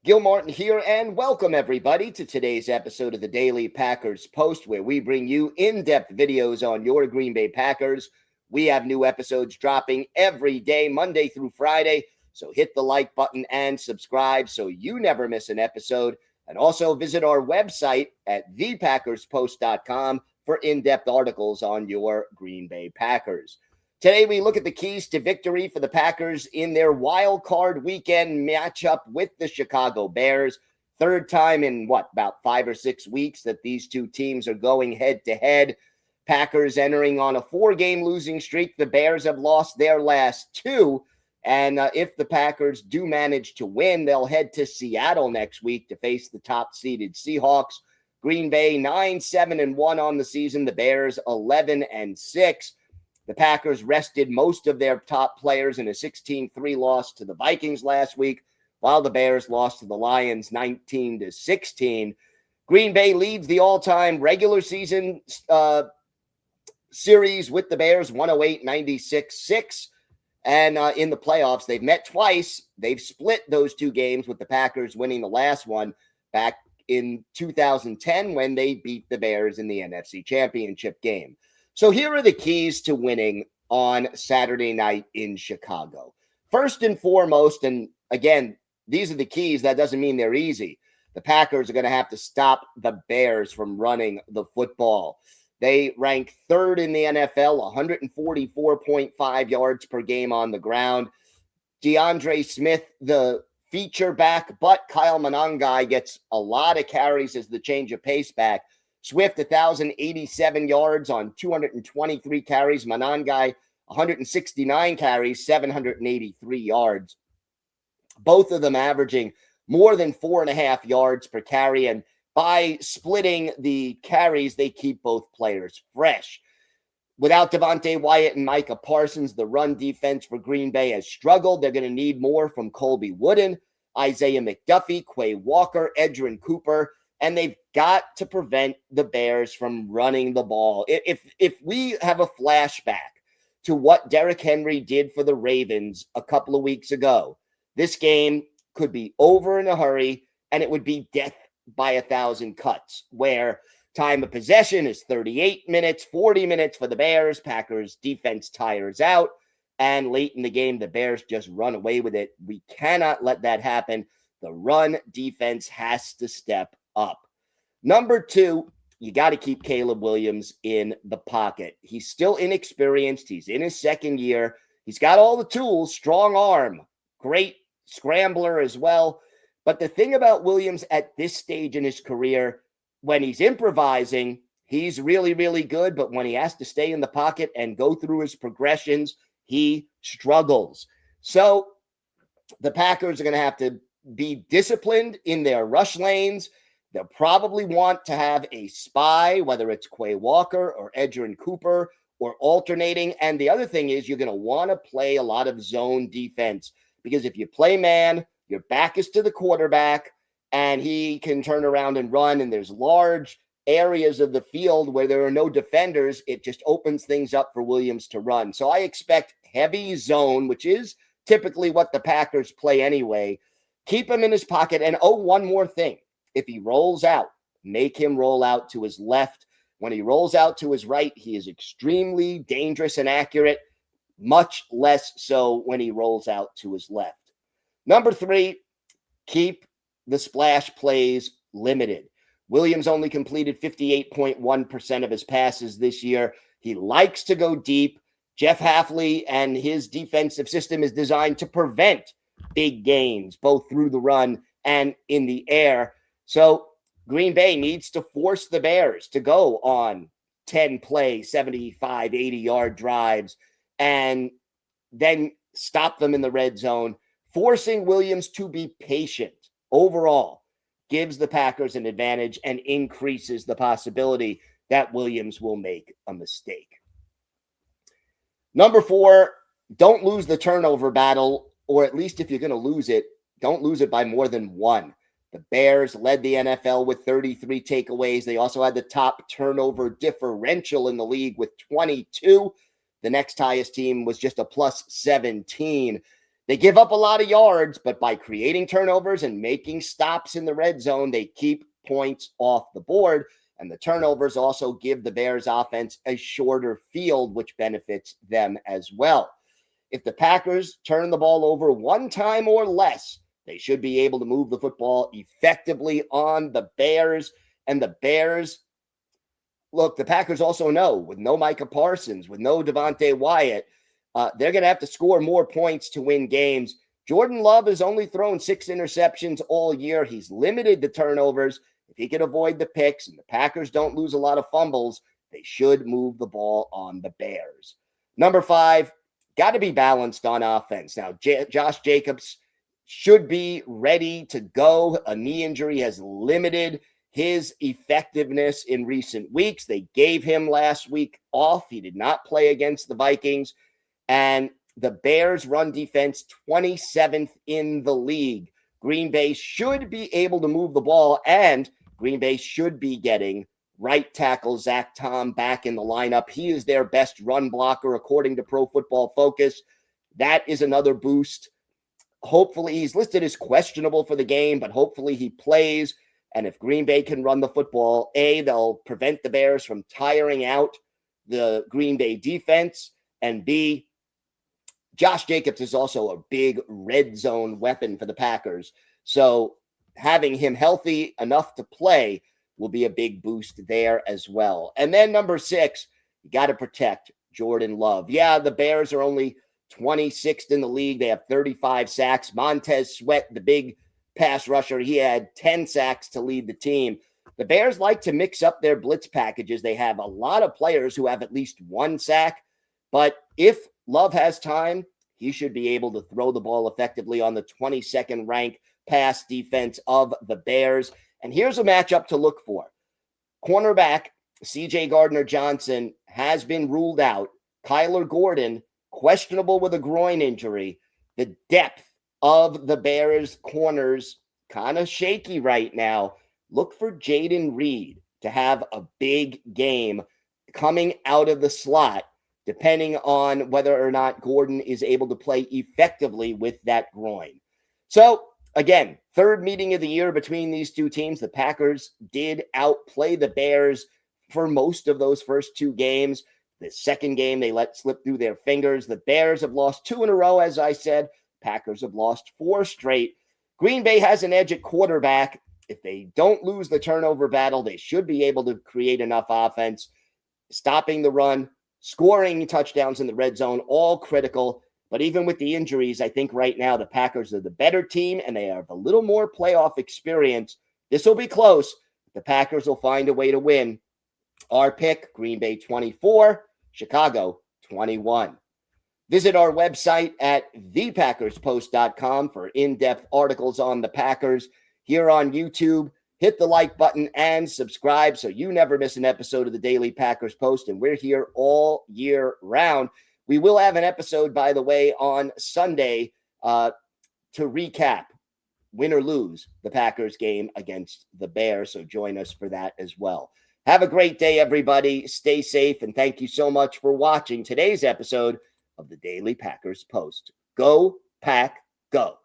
Gil Martin here, and welcome everybody to today's episode of the Daily Packers Post, where we bring you in-depth videos on your Green Bay Packers. We have new episodes dropping every day, Monday through Friday, so hit the like button and subscribe so you never miss an episode. And also visit our website at thepackerspost.com for in-depth articles on your Green Bay Packers. Today, we look at the keys to victory for the Packers in their wild card weekend matchup with the Chicago Bears. Third time in about 5 or 6 weeks that these two teams are going head to head. Packers entering on a 4-game losing streak. The Bears have lost their last 2. And if the Packers do manage to win, they'll head to Seattle next week to face the top-seeded Seahawks. Green Bay 9-7-1 on the season. The Bears 11-6. The Packers rested most of their top players in a 16-3 loss to the Vikings last week, while the Bears lost to the Lions 19-16. Green Bay leads the all-time regular season series with the Bears 108-96-6. And in the playoffs, they've met twice. They've split those 2 games, with the Packers winning the last one back in 2010 when they beat the Bears in the NFC Championship game. So here are the keys to winning on Saturday night in Chicago. First and foremost, and again, these are the keys. That doesn't mean they're easy. The Packers are going to have to stop the Bears from running the football. They rank 3rd in the NFL, 144.5 yards per game on the ground. DeAndre Smith, the feature back, but Kyle Monangai gets a lot of carries as the change of pace back. Swift, 1,087 yards on 223 carries. Monangai, 169 carries, 783 yards. Both of them averaging more than 4.5 yards per carry. And by splitting the carries, they keep both players fresh. Without Devontae Wyatt and Micah Parsons, the run defense for Green Bay has struggled. They're going to need more from Colby Wooden, Isaiah McDuffie, Quay Walker, Edgerrin Cooper. And they've got to prevent the Bears from running the ball. If we have a flashback to what Derrick Henry did for the Ravens a couple of weeks ago, this game could be over in a hurry, and it would be death by 1,000 cuts, where time of possession is 38 minutes, 40 minutes for the Bears. Packers defense tires out, and late in the game, the Bears just run away with it. We cannot let that happen. The run defense has to step up. Number 2, you got to keep Caleb Williams in the pocket. He's still inexperienced. He's in his second year. He's got all the tools, strong arm, great scrambler as well. But the thing about Williams at this stage in his career, when he's improvising, he's really, really good. But when he has to stay in the pocket and go through his progressions, he struggles. So the Packers are going to have to be disciplined in their rush lanes. They'll probably want to have a spy, whether it's Quay Walker or Edgerrin Cooper, or alternating. And the other thing is, you're going to want to play a lot of zone defense, because if you play man, your back is to the quarterback and he can turn around and run. And there's large areas of the field where there are no defenders. It just opens things up for Williams to run. So I expect heavy zone, which is typically what the Packers play anyway. Keep him in his pocket. And one more thing. If he rolls out, make him roll out to his left. When he rolls out to his right, he is extremely dangerous and accurate, much less so when he rolls out to his left. Number 3, keep the splash plays limited. Williams only completed 58.1% of his passes this year. He likes to go deep. Jeff Hafley and his defensive system is designed to prevent big gains, both through the run and in the air. So Green Bay needs to force the Bears to go on 10-play, 75, 80-yard drives and then stop them in the red zone. Forcing Williams to be patient overall gives the Packers an advantage and increases the possibility that Williams will make a mistake. Number 4, don't lose the turnover battle, or at least if you're going to lose it, don't lose it by more than 1. The Bears led the NFL with 33 takeaways. They also had the top turnover differential in the league with 22. The next highest team was just a plus 17. They give up a lot of yards, but by creating turnovers and making stops in the red zone, they keep points off the board. And the turnovers also give the Bears offense a shorter field, which benefits them as well. If the Packers turn the ball over one time or less, they should be able to move the football effectively on the Bears. And the Bears, look, the Packers also know with no Micah Parsons, with no Devontae Wyatt, they're going to have to score more points to win games. Jordan Love has only thrown 6 interceptions all year. He's limited the turnovers. If he can avoid the picks and the Packers don't lose a lot of fumbles, they should move the ball on the Bears. Number 5, got to be balanced on offense. Now, Josh Jacobs should be ready to go. A knee injury has limited his effectiveness in recent weeks. They gave him last week off. He did not play against the Vikings. And the Bears' run defense, 27th in the league. Green Bay should be able to move the ball, and Green Bay should be getting right tackle Zach Tom back in the lineup. He is their best run blocker, according to Pro Football Focus. That is another boost. Hopefully, he's listed as questionable for the game, but hopefully he plays. And if Green Bay can run the football, A, they'll prevent the Bears from tiring out the Green Bay defense, and B, Josh Jacobs is also a big red zone weapon for the Packers. So having him healthy enough to play will be a big boost there as well. And then number 6, you got to protect Jordan Love. Yeah, the Bears are only 26th in the league. They have 35 sacks. Montez Sweat, the big pass rusher, he had 10 sacks to lead the team. The Bears like to mix up their blitz packages. They have a lot of players who have at least 1 sack. But if Love has time, he should be able to throw the ball effectively on the 22nd ranked pass defense of the Bears. And here's a matchup to look for. Cornerback C.J. Gardner-Johnson has been ruled out. Kyler Gordon, questionable with a groin injury. The depth of the Bears' corners, kind of shaky right now. Look for Jaden Reed to have a big game coming out of the slot, depending on whether or not Gordon is able to play effectively with that groin. So, again, 3rd meeting of the year between these two teams. The Packers did outplay the Bears for most of those first 2 games. The second game, they let slip through their fingers. The Bears have lost 2 in a row, as I said. Packers have lost 4 straight. Green Bay has an edge at quarterback. If they don't lose the turnover battle, they should be able to create enough offense, stopping the run, scoring touchdowns in the red zone, all critical. But even with the injuries, I think right now the Packers are the better team and they have a little more playoff experience. This will be close. The Packers will find a way to win. Our pick, Green Bay 24, Chicago 21. Visit our website at thepackerspost.com for in-depth articles on the Packers. Here on YouTube, hit the like button and subscribe so you never miss an episode of the Daily Packers Post. And we're here all year round. We will have an episode, by the way, on Sunday to recap, win or lose, the Packers game against the Bears. So join us for that as well. Have a great day, everybody. Stay safe, and thank you so much for watching today's episode of the Daily Packers Post. Go, Pack, go.